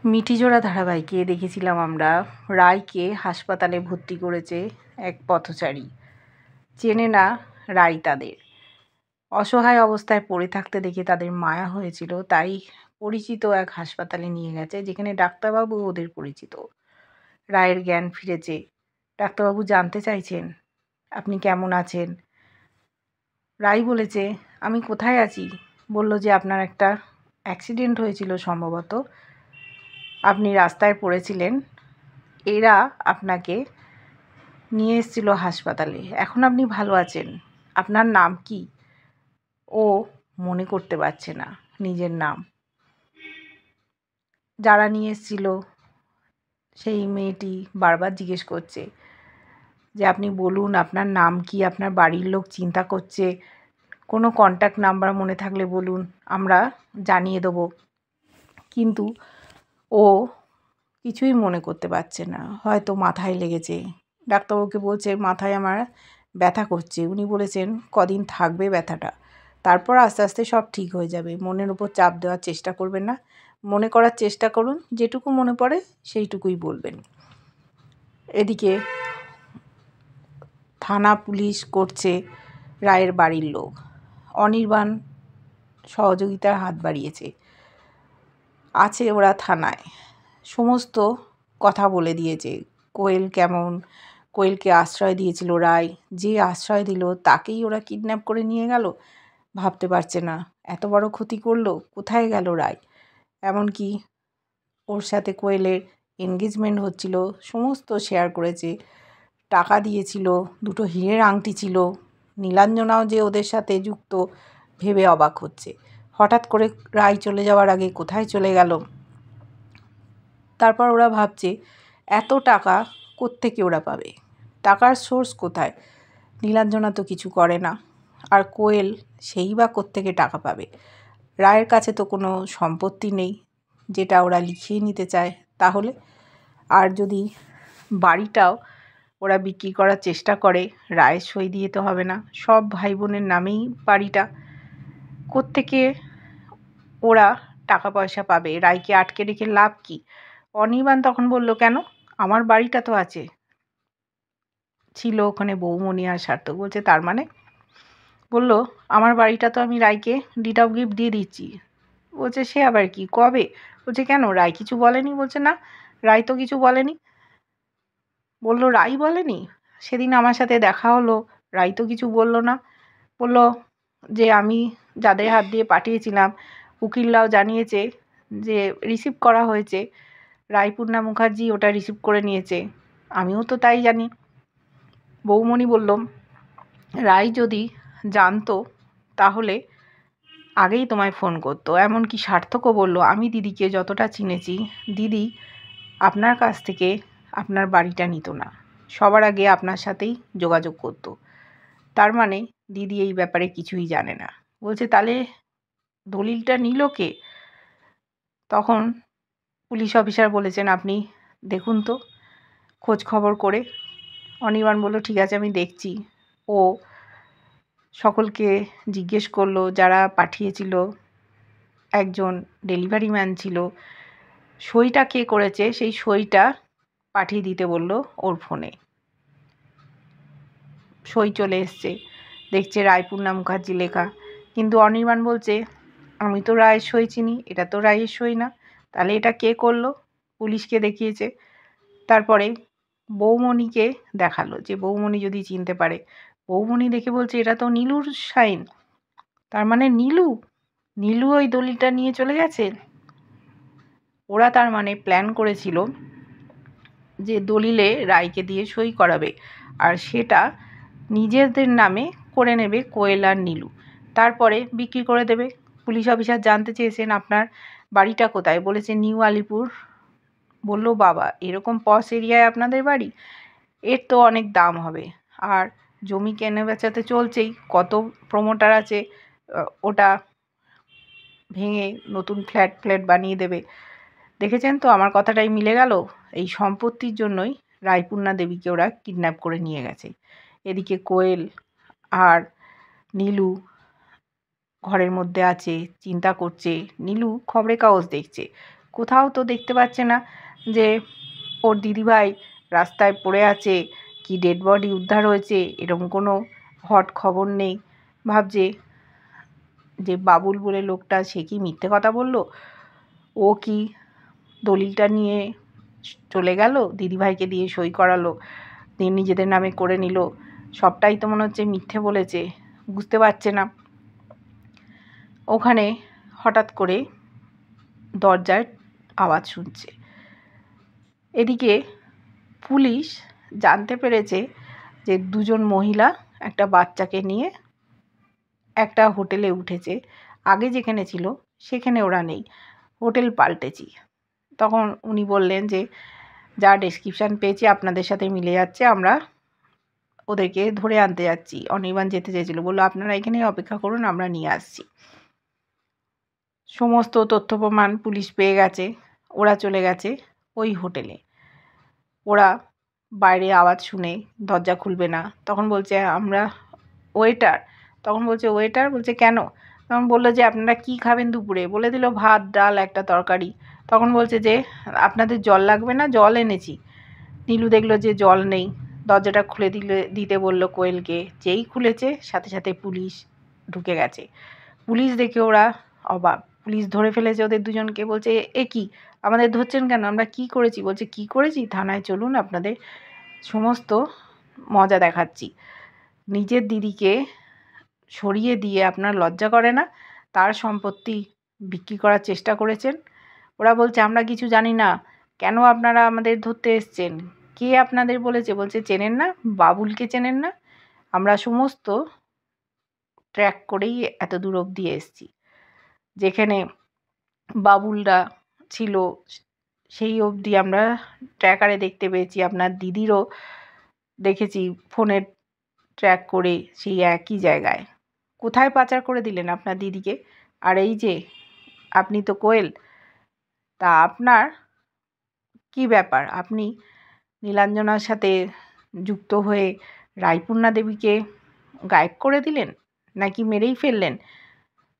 মিঠিজোড়া ধারাবাহিকে দেখেছিলাম আমরা রায়কে হাসপাতালে ভর্তি করেছে এক পথচারী। চেনে না রায় তাদের। অসহায় অবস্থায় পড়ে থাকতে দেখে তাদের মায়া হয়েছিল, তাই পরিচিত এক হাসপাতালে নিয়ে গেছে, যেখানে ডাক্তারবাবু ওদের পরিচিত। রায়ের জ্ঞান ফিরেছে। ডাক্তারবাবু জানতে চাইছেন আপনি কেমন আছেন। রায় বলেছে আমি কোথায় আছি, বলল যে আপনার একটা অ্যাক্সিডেন্ট হয়েছিল, সম্ভবত আপনি রাস্তায় পড়েছিলেন, এরা আপনাকে নিয়ে এসেছিল হাসপাতালে, এখন আপনি ভালো আছেন, আপনার নাম কি। ও মনে করতে পারছে না নিজের নাম। যারা নিয়ে এসেছিল সেই মেয়েটি বারবার জিজ্ঞেস করছে যে আপনি বলুন আপনার নাম কি, আপনার বাড়ির লোক চিন্তা করছে, কোনো কন্ট্যাক্ট নাম্বার মনে থাকলে বলুন, আমরা জানিয়ে দেবো। কিন্তু ও কিছুই মনে করতে পারছে না, হয়তো মাথায় লেগেছে। ডাক্তারবাবুকে বলছে মাথায় আমার ব্যথা করছে। উনি বলেছেন কদিন থাকবে ব্যথাটা, তারপর আস্তে আস্তে সব ঠিক হয়ে যাবে। মনের উপর চাপ দেওয়ার চেষ্টা করবেন না, মনে করার চেষ্টা করুন, যেটুকু মনে পড়ে সেইটুকুই বলবেন। এদিকে থানা পুলিশ করছে রায়ের বাড়ির লোক। অনির্বাণ সহযোগিতার হাত বাড়িয়েছে, আছে ওরা থানায়, সমস্ত কথা বলে দিয়েছে। কোয়েল কেমন, কোয়েলকে আশ্রয় দিয়েছিল রায়, যে আশ্রয় দিল তাকেই ওরা কিডন্যাপ করে নিয়ে গেল। ভাবতে পারছে না এত বড় ক্ষতি করলো, কোথায় গেল রায়। এমনকি ওর সাথে কোয়েলের এনগেজমেন্ট হচ্ছিল, সমস্ত শেয়ার করেছে, টাকা দিয়েছিল, দুটো হীরের আংটি ছিল। নীলাঞ্জনাও যে ওদের সাথে যুক্ত ভেবে অবাক হচ্ছে। হঠাৎ করে রায় চলে যাওয়ার আগে কোথায় চলে গেল। তারপর ওরা ভাবছে এত টাকা কোত্থেকে ওরা পাবে, টাকার সোর্স কোথায়। নীলাঞ্জনা তো কিছু করে না, আর কোয়েল সেই বা কোত্থেকে টাকা পাবে। রায়ের কাছে তো কোনো সম্পত্তি নেই যেটা ওরা লিখিয়ে নিতে চায়। তাহলে আর যদি বাড়িটাও ওরা বিক্রি করার চেষ্টা করে, রায়ের সই দিয়ে তো হবে না, সব ভাই বোনের নামেই বাড়িটা, কোত্থেকে ওরা টাকা পয়সা পাবে। রায়কে আটকে রেখে লাভ কি। অনির্বাণ তখন বলল কেন, আমার বাড়িটা তো আছে, ছিল ওখানে বৌমনি আর সার্থক। বলছে তার মানে, বলল আমার বাড়িটা তো আমি রায়কে ডিড অফ গিফট দিয়ে দিচ্ছি। বলছে সে আবার কি, কবে। বলছে কেন, রায় কিছু বলেনি। বলছে না, রায় তো কিছু বলেনি। বলল রায় বলেনি, সেদিন আমার সাথে দেখা হলো, রায় তো কিছু বলল না। বলল যে আমি যাদের হাত দিয়ে পাঠিয়েছিলাম, উকিলরাও জানিয়েছে যে রিসিভ করা হয়েছে, রায়পূর্ণা মুখার্জি ওটা রিসিভ করে নিয়েছে, আমিও তো তাই জানি। বৌমণি বলল রায় যদি জানতো তাহলে আগেই তোমায় ফোন করতো। এমনকি সার্থকও বলল আমি দিদিকে যতটা চিনেছি, দিদি আপনার কাছ থেকে আপনার বাড়িটা নিত না, সবার আগে আপনার সাথেই যোগাযোগ করতো। তার মানে দিদি এই ব্যাপারে কিছুই জানে না। বলছে তাহলে দলিলটা নিল কে। তখন পুলিশ অফিসার বলেছেন আপনি দেখুন তো খোঁজ খবর করে। অনির্বাণ বলল ঠিক আছে আমি দেখছি। ও সকলকে জিজ্ঞেস করলো, যারা পাঠিয়েছিল, একজন ডেলিভারি ম্যান ছিল, সইটা কে করেছে সেই সইটা পাঠিয়ে দিতে বলল ওর ফোনে। সই চলে এসছে, দেখছে রায়পূর্ণা মুখার্জি লেখা। কিন্তু অনির্বাণ বলছে আমি তো রায়ের সই চিনি, এটা তো রায়ের সই না, তাহলে এটা কে করলো। পুলিশকে দেখিয়েছে। তারপরে বৌমণিকে দেখালো যে বৌমণি যদি চিনতে পারে। বৌমণি দেখে বলছে এটা তো নীলুর সাইন, তার মানে নীলু ওই দলিলটা নিয়ে চলে গেছে। ওরা তার মানে প্ল্যান করেছিল যে দলিলে রায়কে দিয়ে সই করাবে, আর সেটা নিজেদের নামে করে নেবে কোয়েল আর নীলু, তারপরে বিক্রি করে দেবে। পুলিশ অফিসার জানতে চেয়েছেন আপনার বাড়িটা কোথায়। বলেছে নিউ আলিপুর। বলল বাবা এরকম পশ এরিয়ায় আপনাদের বাড়ি, এর তো অনেক দাম হবে, আর জমি কেনা বেচাতে চলছেই, কত প্রমোটার আছে ওটা ভেঙে নতুন ফ্ল্যাট বানিয়ে দেবে। দেখেছেন তো আমার কথাটাই মিলে গেল। এই সম্পত্তির জন্যই রায়পূর্ণা দেবীকে ওরা কিডন্যাপ করে নিয়ে গেছে। এদিকে কোয়েল আর নীলু ঘরের মধ্যে আছে, চিন্তা করছে। নীলু খবরের কাগজ দেখছে, কোথাও তো দেখতে পাচ্ছে না যে ওর দিদিভাই রাস্তায় পড়ে আছে কি ডেড বডি উদ্ধার হয়েছে, এরকম কোনো হট খবর নেই। ভাবছে যে বাবুল বলে লোকটা সে কি মিথ্যে কথা বলল, ও কি দলিলটা নিয়ে চলে গেল, দিদিভাইকে দিয়ে সই করালো, দিয়ে নিজেদের নামে করে নিল, সবটাই তো মনে হচ্ছে মিথ্যে বলেছে, বুঝতে পারছে না। ওখানে হঠাৎ করে দরজায় আওয়াজ শুনছে। এদিকে পুলিশ জানতে পেরেছে যে দুজন মহিলা একটা বাচ্চাকে নিয়ে একটা হোটেলে উঠেছে, আগে যেখানে ছিল সেখানে ওরা নেই, হোটেল পাল্টেছি। তখন উনি বললেন যে যা ডেসক্রিপশান পেয়েছি আপনাদের সাথে মিলে যাচ্ছে, আমরা ওদেরকে ধরে আনতে যাচ্ছি। অনির্বাণ যেতে চেয়েছিল, বললো আপনারা এখানেই অপেক্ষা করুন, আমরা নিয়ে আসছি। সমস্ত তথ্য প্রমাণ পুলিশ পেয়ে গেছে, ওরা চলে গেছে ওই হোটেলে। ওরা বাইরে আওয়াজ শুনে দরজা খুলবে না, তখন বলছে আমরা ওয়েটার, তখন বলছে ওয়েটার, বলছে কেন, তখন বললো যে আপনারা কি খাবেন দুপুরে, বলে দিল ভাত ডাল একটা তরকারি। তখন বলছে যে আপনাদের জল লাগবে না, জল এনেছি। নীলু দেখলো যে জল নেই, দরজাটা খুলে দিতে বললো কোয়েলকে, যেই খুলেছে সাথে সাথে পুলিশ ঢুকে গেছে। পুলিশ দেখে ওরা অবাক, পুলিশ ধরে ফেলেছে ওদের দুজনকে। বলছে এ কি, আমাদের ধরছেন কেন, আমরা কি করেছি? বলছে কি করেছি, থানায় চলুন, আপনাদের সমস্ত মজা দেখাচ্ছি। নিজের দিদিকে সরিয়ে দিয়ে আপনার লজ্জা করে না? তার সম্পত্তি বিক্রি করার চেষ্টা করেছেন। ওরা বলছে আমরা কিছু জানি না, কেন আপনারা আমাদের ধরতে এসছেন, কে আপনাদের বলেছে? বলছে চেনেন না, বাবুলকে চেনেন না? আমরা সমস্ত ট্র্যাক করেই এত দূর অবধি এসেছি, যেখানে বাবুলরা ছিল সেই অবধি আমরা ট্র্যাকারে দেখতে পেয়েছি, আপনার দিদিরও দেখেছি ফোনে ট্র্যাক করে সেই একই জায়গায়। কোথায় পাচার করে দিলেন আপনার দিদিকে? আর এই যে আপনি তো কোয়েল, তা আপনার কি ব্যাপার, আপনি নীলাঞ্জনার সাথে যুক্ত হয়ে রায়পূর্ণা দেবীকে গায়েব করে দিলেন নাকি মেরেই ফেললেন?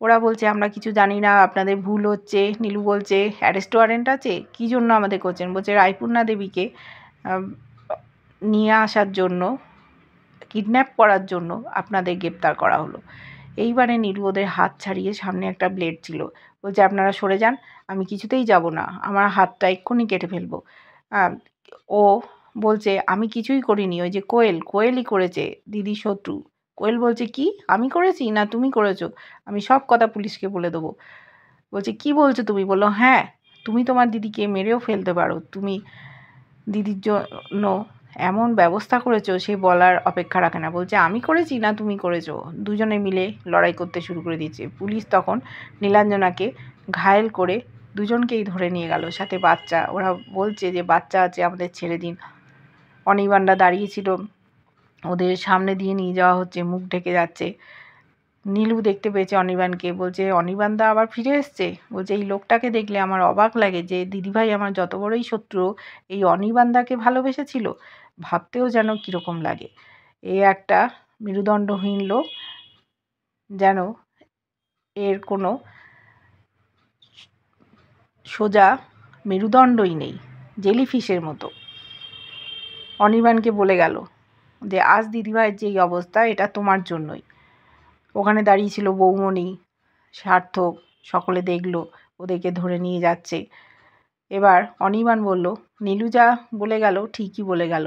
ওরা বলছে আমরা কিছু জানি না, আপনাদের ভুল হচ্ছে। নীলু বলছে অ্যারেস্ট ওয়ারেন্ট আছে, কী জন্য আমাদের করছেন? বলছে রায়পূর্ণা দেবীকে নিয়ে আসার জন্য, কিডন্যাপ করার জন্য আপনাদের গ্রেপ্তার করা হলো। এইবারে নীলু ওদের হাত ছাড়িয়ে, সামনে একটা ব্লেড ছিল, বলছে আপনারা সরে যান, আমি কিছুতেই যাব না, আমার হাতটা এক্ষুনি কেটে ফেলবো। ও বলছে আমি কিছুই করিনি, ওই যে কোয়েলই করেছে, দিদি শত্রু। কোয়েল বলছে কি, আমি করেছি না তুমি করেছো? আমি সব কথা পুলিশকে বলে দেবো। বলছে কি বলছো তুমি? বললো হ্যাঁ, তুমি তোমার দিদিকে মেরেও ফেলতে পারো, তুমি দিদির জন্য এমন ব্যবস্থা করেছো সে বলার অপেক্ষা রাখে না। বলছে আমি করেছি না তুমি করেছো? দুজনে মিলে লড়াই করতে শুরু করে দিয়েছে। পুলিশ তখন নীলাঞ্জনাকে ঘায়েল করে দুজনকেই ধরে নিয়ে গেল, সাথে বাচ্চা। ওরা বলছে যে বাচ্চা আছে, আমাদের ছেড়ে দিন। অনির্বাণরা দাঁড়িয়েছিল, ওদের সামনে দিয়ে নিয়ে যাওয়া হচ্ছে, মুখ ঢেকে যাচ্ছে। নীলু দেখতে পেয়েছে অনির্বাণকে, বলছে অনির্বাণদা আবার ফিরে এসছে। বলছে এই লোকটাকে দেখলে আমার অবাক লাগে যে দিদিভাই আমার যত বড়ই শত্রু, এই অনির্বাণদাকে ভালোবেসেছিল, ভাবতেও যেন কীরকম লাগে। এই একটা মেরুদণ্ডহীন লোক, যেন এর কোনো সোজা মেরুদণ্ডই নেই, জেলিফিশের মতো। অনির্বাণকে বলে গেল যে আজ দিদিভাইয়ের যেই অবস্থা, এটা তোমার জন্যই। ওখানে দাঁড়িয়েছিল বৌমণি, সার্থক, সকলে দেখলো ওদেরকে ধরে নিয়ে যাচ্ছে। এবার অনির্বাণ বলল নীলু যা বলে গেল ঠিকই বলে গেল।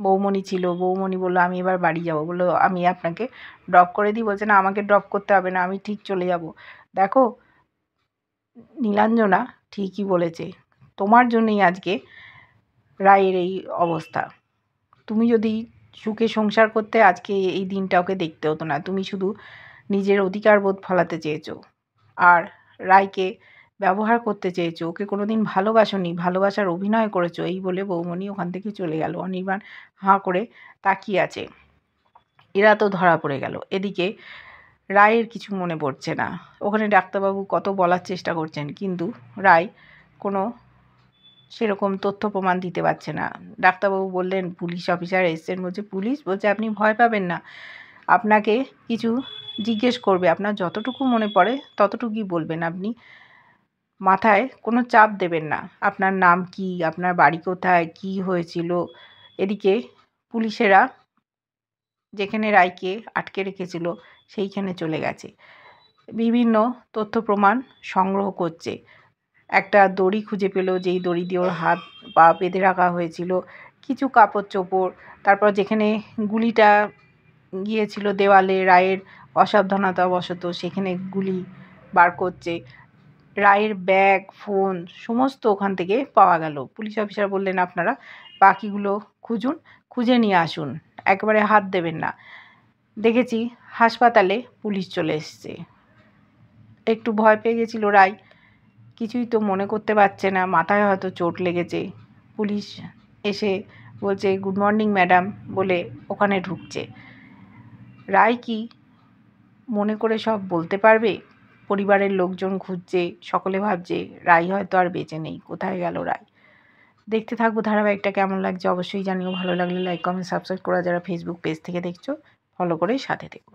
বৌমণি ছিল, বৌমণি বলল আমি এবার বাড়ি যাব। বললো আমি আপনাকে ড্রপ করে দিই। বলছে না, আমাকে ড্রপ করতে হবে না, আমি ঠিক চলে যাব। দেখো নীলাঞ্জনা ঠিকই বলেছে, তোমার জন্যই আজকে রায়ের এই অবস্থা। তুমি যদি সুখে সংসার করতে, আজকে এই দিনটা ওকে দেখতে হতো না। তুমি শুধু নিজের অধিকার বোধ ফলাতে চেয়েছো আর রায়কে ব্যবহার করতে চেয়েছো, ওকে কোনোদিন ভালোবাসোনি, ভালোবাসার অভিনয় করেছো। এই বলে বৌমণি ওখান থেকে চলে গেল। অনির্বাণ হাঁ করে তাকিয়ে আছে, এরা তো ধরা পড়ে গেল। এদিকে রায়ের কিছু মনে পড়ছে না। ওখানে ডাক্তারবাবু কত বলার চেষ্টা করছেন, কিন্তু রায় কোনো সেরকম তথ্য প্রমাণ দিতে পারছে না। ডাক্তারবাবু বললেন পুলিশ অফিসার এসছেন। বলছে পুলিশ? বলছে আপনি ভয় পাবেন না, আপনাকে কিছু জিজ্ঞেস করবে, আপনার যতটুকু মনে পড়ে ততটুকুই বলবেন। আপনি মাথায় কোনো চাপ দেবেন না। আপনার নাম কী, আপনার বাড়ি কোথায়, কী হয়েছিল। এদিকে পুলিশেরা যেখানে রায়কে আটকে রেখেছিল সেইখানে চলে গেছে, বিভিন্ন তথ্য প্রমাণ সংগ্রহ করছে। একটা দড়ি খুঁজে পেল, যেই দড়ি দিয়ে ওর হাত পা বেঁধে রাখা হয়েছিল, কিছু কাপড় চোপড়, তারপর যেখানে গুলিটা গিয়েছিল দেওয়ালে রায়ের অসাবধানতাবশত সেখানে গুলি বার করছে। রায়ের ব্যাগ, ফোন সমস্ত ওখান থেকে পাওয়া গেল। পুলিশ অফিসার বললেন, আপনারা বাকিগুলো খুঁজুন, খুঁজে নিয়ে আসুন, একবারে হাত দেবেন না। দেখেছি হাসপাতালে পুলিশ চলে এসছে। একটু ভয় পেয়ে গেছিল রায়, কিছুই তো মনে করতে পারছে না, মাথায় হয়তো চোট লেগেছে। পুলিশ এসে বলছে গুড মর্নিং ম্যাডাম বলে ওখানে ঢুকছে। রায় কি মনে করে সব বলতে পারবে? পরিবারের লোকজন খুঁজছে, সকলে ভাবছে রায় হয়তো আর বেঁচে নেই, কোথায় গেল রায়। দেখতে থাকবো ধারাবাহিকটা, কেমন লাগছে অবশ্যই জানিও। ভালো লাগলে লাইক কমেন্ট সাবস্ক্রাইব করা, যারা ফেসবুক পেজ থেকে দেখছো ফলো করে সাথে থেকো।